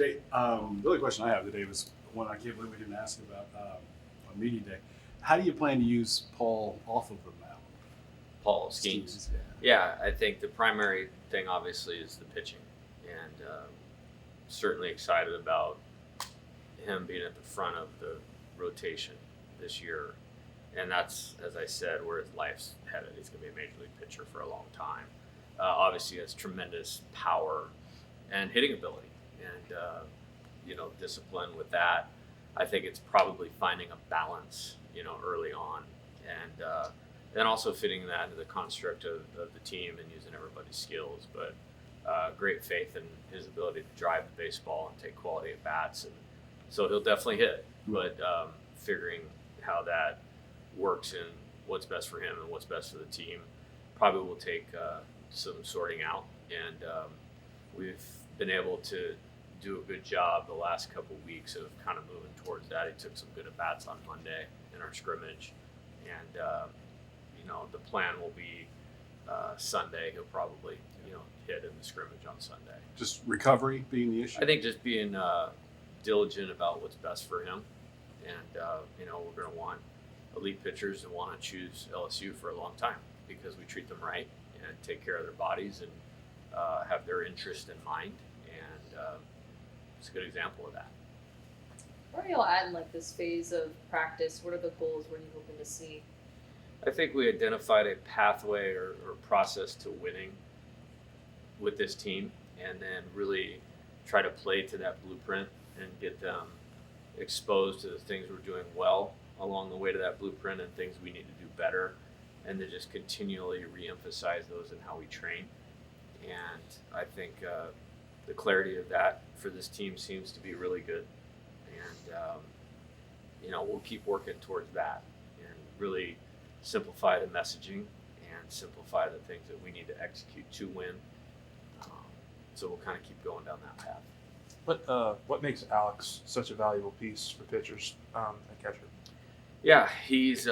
Jay, the only question I have today was one I can't believe we didn't ask about on media day. How do you plan to use Paul off of the mound? Paul Skenes. Yeah, I think the primary thing obviously is the pitching, and certainly excited about him being at the front of the rotation this year. And that's, as I said, where his life's headed. He's going to be a major league pitcher for a long time. Obviously, he has tremendous power and hitting ability, and discipline with that. I think it's probably finding a balance, early on, and then also fitting that into the construct of the team and using everybody's skills. But great faith in his ability to drive the baseball and take quality at bats, and so he'll definitely hit. But figuring how that works in what's best for him and what's best for the team probably will take some sorting out, and we've been able to do a good job the last couple of weeks of kind of moving towards that. He took some good at bats on Monday in our scrimmage, and the plan will be Sunday he'll probably hit in the scrimmage on Sunday. Just recovery being the issue? I think just being diligent about what's best for him, and we're going to want elite pitchers that want to choose LSU for a long time because we treat them right and take care of their bodies and have their interest in mind, and it's a good example of that. Where are y'all at in this phase of practice? What are the goals? What are you hoping to see? I think we identified a pathway or process to winning with this team, and then really try to play to that blueprint and get them exposed to the things we're doing well along the way to that blueprint and things we need to do better, and to just continually reemphasize those in how we train. And I think the clarity of that for this team seems to be really good, and we'll keep working towards that and really simplify the messaging and simplify the things that we need to execute to win. So we'll kind of keep going down that path. What makes Alex such a valuable piece for pitchers and catcher? Yeah, he's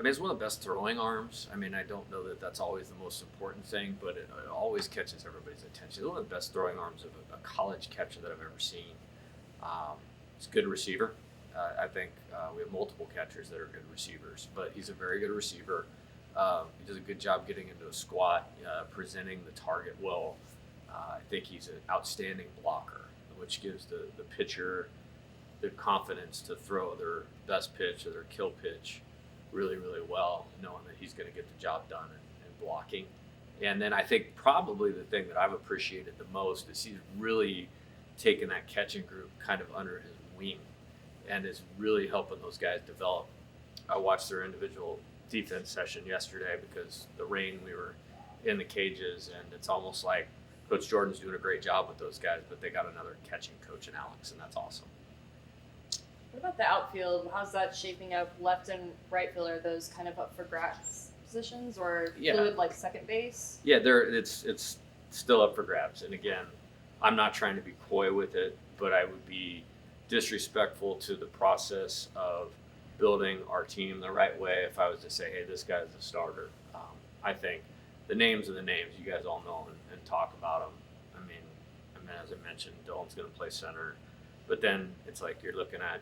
he's one of the best throwing arms. I don't know that that's always the most important thing, but it always catches everybody's attention. He's one of the best throwing arms of a college catcher that I've ever seen. He's a good receiver. I think we have multiple catchers that are good receivers, but he's a very good receiver. He does a good job getting into a squat, presenting the target well. I think he's an outstanding blocker, which gives the pitcher the confidence to throw their best pitch or their kill pitch really, really well, knowing that he's going to get the job done in blocking. And then I think probably the thing that I've appreciated the most is he's really taken that catching group kind of under his wing and is really helping those guys develop. I watched their individual defense session yesterday because the rain, we were in the cages, and it's almost like Coach Jordan's doing a great job with those guys, but they got another catching coach in Alex, and that's awesome. What about the outfield? How's that shaping up? Left and right field, are those kind of up for grabs positions, or fluid like second base? Yeah, it's still up for grabs. And again, I'm not trying to be coy with it, but I would be disrespectful to the process of building our team the right way if I was to say, hey, this guy's the starter. I think the names are the names. You guys all know and talk about them. I mean, as I mentioned, Dalton's going to play center. But then it's like you're looking at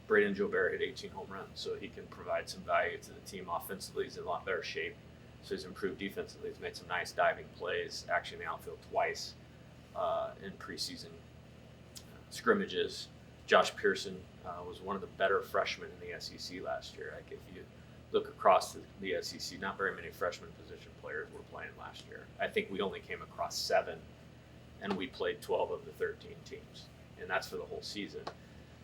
Braden Joubert hit 18 home runs, so he can provide some value to the team offensively. He's in a lot better shape, so he's improved defensively. He's made some nice diving plays, actually in the outfield twice in preseason scrimmages. Josh Pearson was one of the better freshmen in the SEC last year. Like if you look across the SEC, not very many freshman position players were playing last year. I think we only came across 7, and we played 12 of the 13 teams, and that's for the whole season.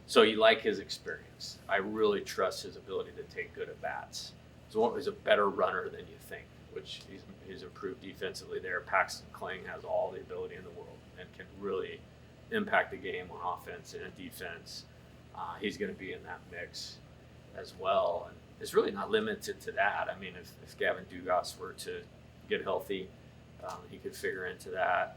So you like his experience. I really trust his ability to take good at bats. He's a better runner than you think, which he's improved defensively there. Paxton Kling has all the ability in the world and can really impact the game on offense and defense. He's going to be in that mix as well. And it's really not limited to that. I mean, if Gavin Dugas were to get healthy, he could figure into that.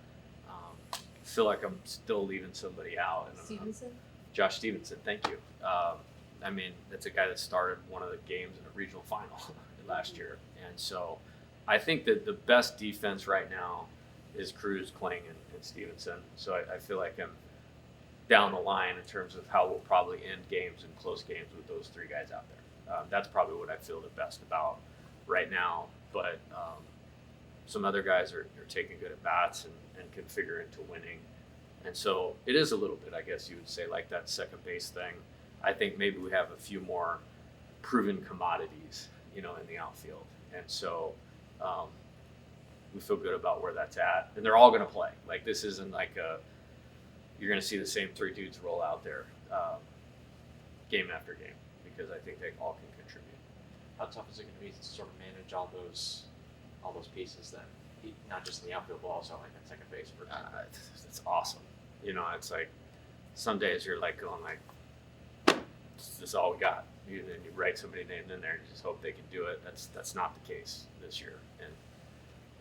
I feel like I'm still leaving somebody out. Stevenson? Josh Stevenson, thank you. I mean, that's a guy that started one of the games in a regional final last year. And so I think that the best defense right now is Cruz, Kling, and Stevenson. So I feel like I'm down the line in terms of how we'll probably end games and close games with those three guys out there. That's probably what I feel the best about right now. But some other guys are taking good at bats and can figure into winning. And so it is a little bit, I guess you would say, like that second base thing. I think maybe we have a few more proven commodities, in the outfield. And so we feel good about where that's at. And they're all going to play. Like, this isn't like you're going to see the same three dudes roll out there game after game, because I think they all can contribute. How tough is it going to be to sort of manage all those pieces then, not just in the outfield, but also like at second base? It's awesome. It's like some days you're like going like, this is all we got. And then you write somebody's name in there and you just hope they can do it. That's not the case this year. And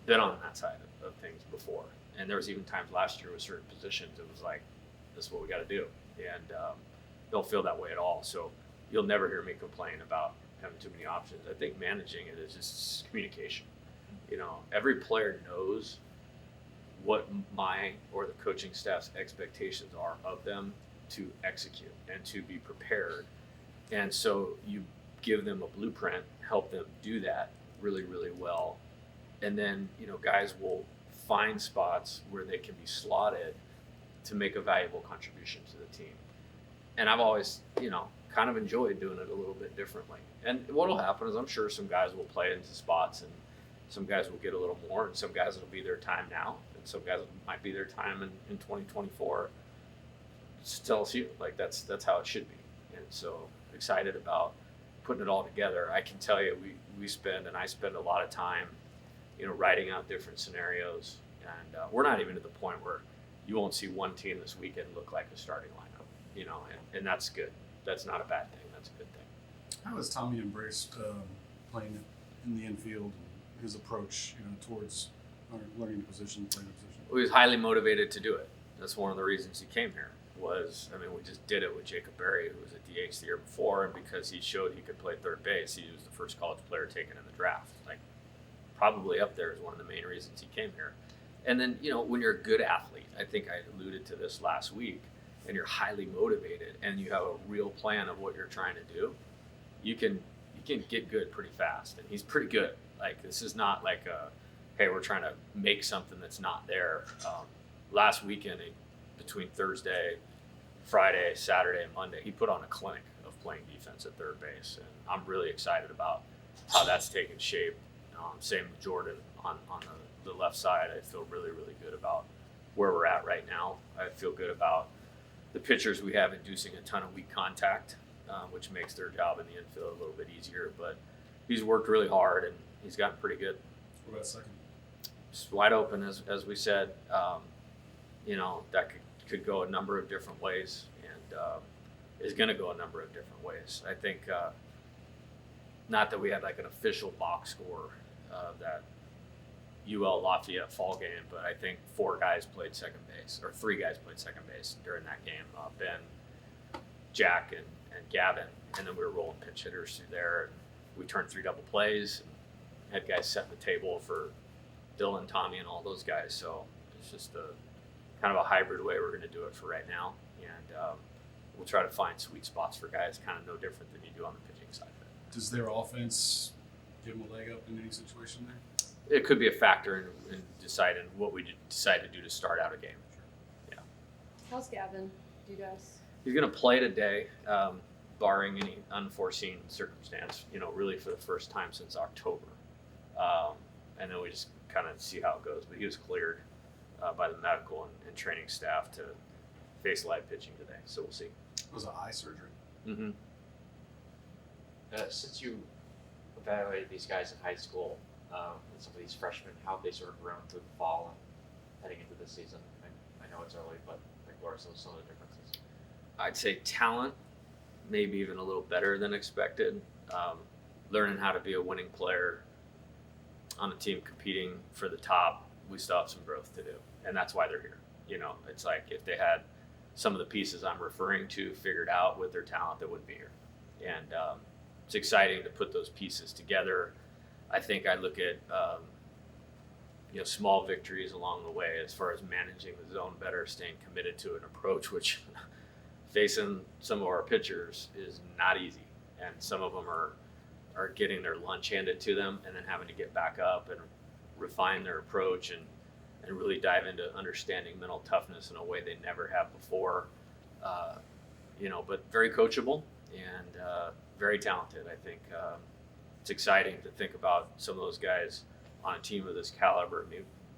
been on that side of things before. And there was even times last year with certain positions, it was like, this is what we got to do. And don't feel that way at all. So you'll never hear me complain about having too many options. I think managing it is just communication. Every player knows what my or the coaching staff's expectations are of them to execute and to be prepared. And so you give them a blueprint, help them do that really, really well. And then, guys will find spots where they can be slotted to make a valuable contribution to the team. And I've always, kind of enjoyed doing it a little bit differently. And what'll happen is I'm sure some guys will play into spots and some guys will get a little more, and some guys it'll be their time now, and some guys might be their time in 2024. Just tell us like that's how it should be. And so excited about putting it all together. I can tell you I spend a lot of time, writing out different scenarios, and we're not even at the point where you won't see one team this weekend look like a starting lineup, and that's good. That's not a bad thing. That's a good thing. How has Tommy embraced playing in the infield, and his approach, towards learning the position, playing the position? He was highly motivated to do it. That's one of the reasons he came here. We just did it with Jacob Berry, who was at DH the year before, and because he showed he could play third base, he was the first college player taken in the draft. Like, probably up there is one of the main reasons he came here. And then, when you're a good athlete, I think I alluded to this last week, and you're highly motivated and you have a real plan of what you're trying to do, you can get good pretty fast. And he's pretty good. Like, this is not like hey, we're trying to make something that's not there. Last weekend, between Thursday, Friday, Saturday, and Monday, he put on a clinic of playing defense at third base. And I'm really excited about how that's taken shape. Same with Jordan on the left side. I feel really, really good about where we're at right now. I feel good about the pitchers we have inducing a ton of weak contact, which makes their job in the infield a little bit easier. But he's worked really hard and he's gotten pretty good. What about second? Just wide open, as we said. That could go a number of different ways, and is going to go a number of different ways. I think not that we had like an official box score that UL Lafayette fall game, but I think 4 guys played second base, or 3 guys played second base during that game. Ben, Jack, and Gavin, and then we were rolling pinch hitters through there. And we turned 3 double plays, and had guys setting the table for Dylan, Tommy, and all those guys. So it's just kind of a hybrid way we're going to do it for right now, and we'll try to find sweet spots for guys, kind of no different than you do on the pitching side of it. Does their offense give them a leg up in any situation there? It could be a factor in deciding what we decide to do to start out a game. Yeah. How's Gavin? Do you guys? He's going to play today, barring any unforeseen circumstance. Really for the first time since October, and then we just kind of see how it goes. But he was cleared by the medical and training staff to face live pitching today, so we'll see. Was it eye surgery? Mm-hmm. Since you evaluated these guys in high school, and some of these freshmen, how have they sort of grown through the fall and heading into this season? I know it's early, but what are some of the differences? I'd say talent, maybe even a little better than expected. Learning how to be a winning player on a team competing for the top, we still have some growth to do, and that's why they're here. It's like if they had some of the pieces I'm referring to figured out with their talent, they wouldn't be here. And it's exciting to put those pieces together. I think I look at small victories along the way as far as managing the zone better, staying committed to an approach, which facing some of our pitchers is not easy, and some of them are getting their lunch handed to them and then having to get back up and refine their approach and really dive into understanding mental toughness in a way they never have before. But very coachable and very talented. I think it's exciting to think about some of those guys on a team of this caliber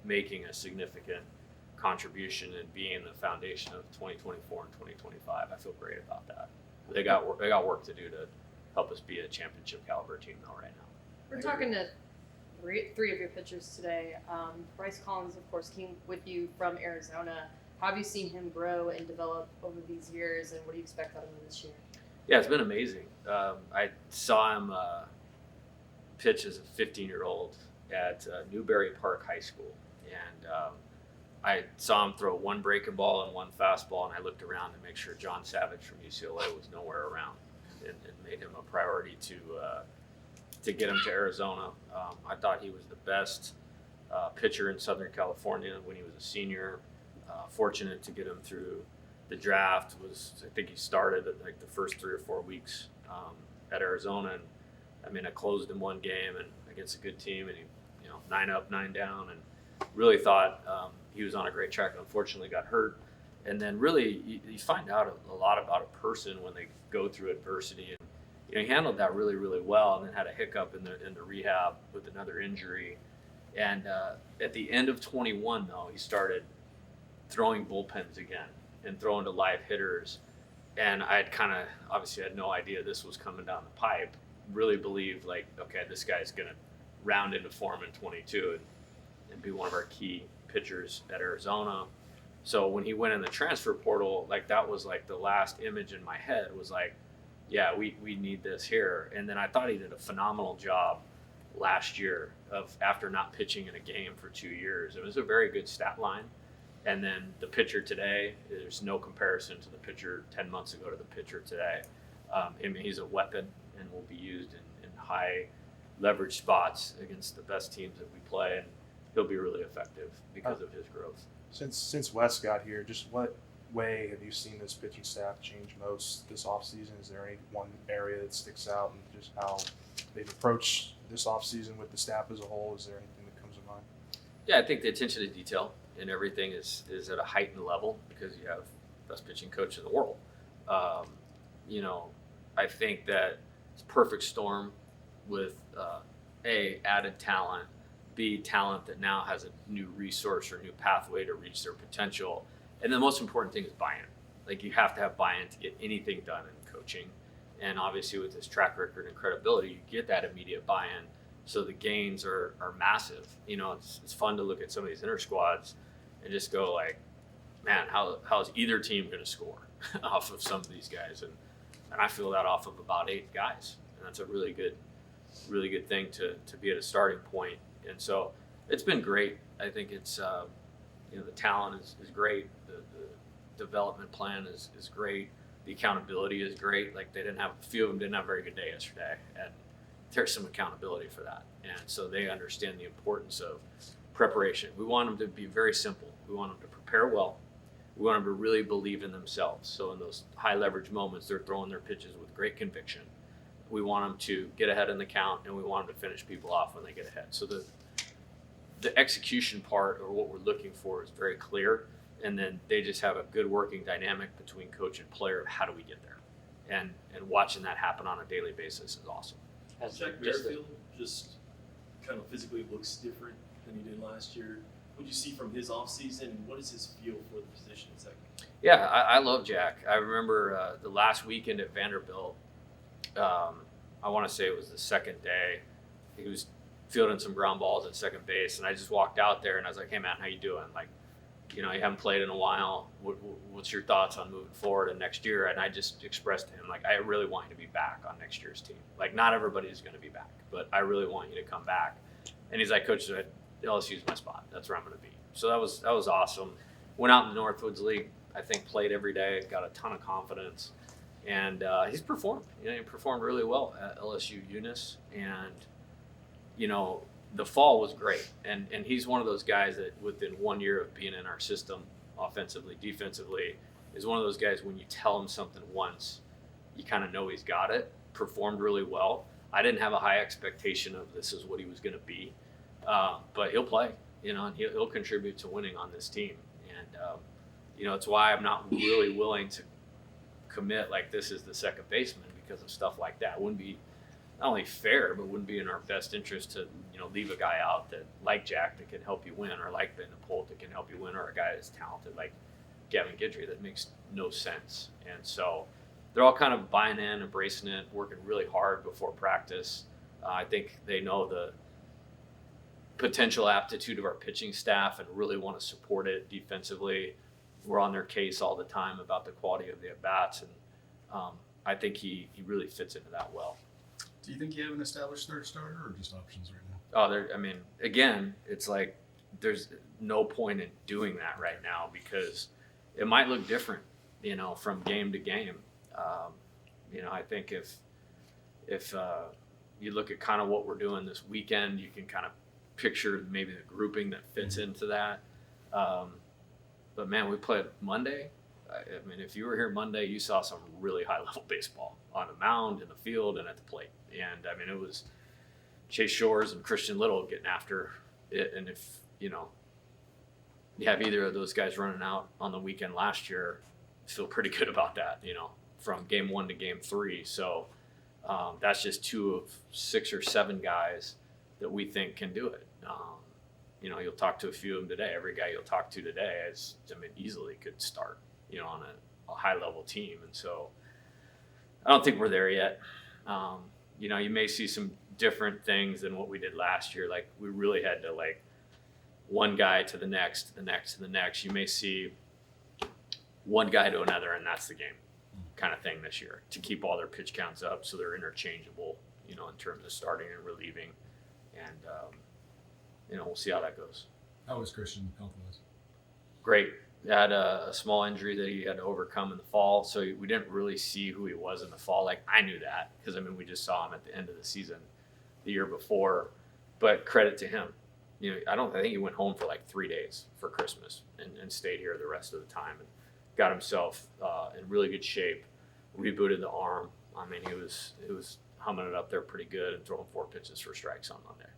making a significant contribution and being the foundation of 2024 and 2025. I feel great about that. They got work to do to help us be a championship caliber team though right now. We're talking to three of your pitchers today. Bryce Collins, of course, came with you from Arizona. How have you seen him grow and develop over these years, and what do you expect out of him this year? Yeah, it's been amazing. I saw him pitch as a 15-year-old at Newberry Park High School, and I saw him throw one breaking ball and one fastball, and I looked around to make sure John Savage from UCLA was nowhere around, and made him a priority to get him to Arizona. I thought he was the best pitcher in Southern California when he was a senior. Fortunate to get him through the draft. I think he started at like the first 3 or 4 weeks at Arizona, and I closed in one game and against a good team, and he 9 up, 9 down, and really thought he was on a great track. Unfortunately, got hurt, and then really you find out a lot about a person when they go through adversity. And he handled that really, really well, and then had a hiccup in the rehab with another injury. And at the end of 21, though, he started throwing bullpens again and throwing to live hitters. And I had obviously had no idea this was coming down the pipe. Really believed okay, this guy's going to round into form in 22 and be one of our key pitchers at Arizona. So when he went in the transfer portal, that was the last image in my head was yeah, we need this here. And then I thought he did a phenomenal job last year after not pitching in a game for 2 years. It was a very good stat line. And then the pitcher today, there's no comparison to the pitcher 10 months ago to the pitcher today. He's a weapon and will be used in high leverage spots against the best teams that we play, and he'll be really effective because of his growth. Since Wes got here, just what way have you seen this pitching staff change most this offseason? Is there any one area that sticks out, and just how they've approached this offseason with the staff as a whole? Is there anything that comes to mind? Yeah, I think the attention to detail and everything is at a heightened level because you have the best pitching coach in the world. I think that it's a perfect storm with A, added talent, B, talent that now has a new resource or new pathway to reach their potential. And the most important thing is buy-in. You have to have buy-in to get anything done in coaching. And obviously with his track record and credibility, you get that immediate buy-in. So the gains are massive. It's fun to look at some of these inter-squads and just go man, how's either team going to score off of some of these guys? And I feel that off of about 8 guys. And that's a really good thing to be at a starting point. And so it's been great. I think it's, the talent is great. The development plan is great. The accountability is great. A few of them didn't have a very good day yesterday. And there's some accountability for that. And so they understand the importance of preparation. We want them to be very simple. We want them to prepare well. We want them to really believe in themselves. So in those high leverage moments, they're throwing their pitches with great conviction. We want them to get ahead in the count, and we want them to finish people off when they get ahead. So the execution part, or what we're looking for, is very clear. And then they just have a good working dynamic between coach and player of how do we get there. And watching that happen on a daily basis is awesome. Jack Merrifield just kind of physically looks different than he did last year. What do you see from his offseason, and what is his feel for the position exactly? Yeah, I love Jack. I remember the last weekend at Vanderbilt, I want to say it was the second day, he was fielding some ground balls at second base, and I just walked out there and I was like, hey man, how you doing? You haven't played in a while. What's your thoughts on moving forward and next year? And I just expressed to him, I really want you to be back on next year's team. Not everybody is going to be back, but I really want you to come back. And he's like, Coach, LSU is my spot. That's where I'm going to be. So that was awesome. Went out in the Northwoods League. I think played every day. Got a ton of confidence, and he's performed. He performed really well at LSU Eunice, and the fall was great. And he's one of those guys that within 1 year of being in our system, offensively, defensively, is one of those guys when you tell him something once, you kind of know he's got it. Performed really well. I didn't have a high expectation of this is what he was going to be, but he'll play, and he'll contribute to winning on this team. And it's why I'm not really willing to commit like this is the second baseman because of stuff like that. It wouldn't be not only fair, but wouldn't be in our best interest to leave a guy out that like Jack that can help you win, or like Ben DePolt that can help you win, or a guy that's talented like Gavin Guidry. That makes no sense. And so they're all kind of buying in, embracing it, working really hard before practice. I think they know the potential aptitude of our pitching staff and really want to support it defensively. We're on their case all the time about the quality of the at-bats, and I think he really fits into that well. Do you think you have an established third starter or just options right now? Again, it's like there's no point in doing that right now because it might look different, from game to game. I think if you look at kind of what we're doing this weekend, you can kind of picture maybe the grouping that fits into that. But man, we played Monday. If you were here Monday, you saw some really high level baseball on the mound, in the field, and at the plate. And it was Chase Shores and Christian Little getting after it. And if you have either of those guys running out on the weekend last year, I feel pretty good about that. From game 1 to game 3. So that's just 2 of 6 or 7 guys that we think can do it. You'll talk to a few of them today. Every guy you'll talk to today easily could start, on a high level team. And so I don't think we're there yet. You may see some different things than what we did last year. Like we really had to one guy to the next, the next to the next. You may see one guy to another, and that's the game kind of thing this year to keep all their pitch counts up so they're interchangeable, in terms of starting and relieving. And, we'll see how that goes. How was Christian health-wise? Great. He had a small injury that he had to overcome in the fall, so we didn't really see who he was in the fall. Like, I knew that because, we just saw him at the end of the season the year before. But credit to him. I think he went home for 3 days for Christmas and stayed here the rest of the time and got himself in really good shape, rebooted the arm. He was humming it up there pretty good and throwing 4 pitches for strikes on Monday.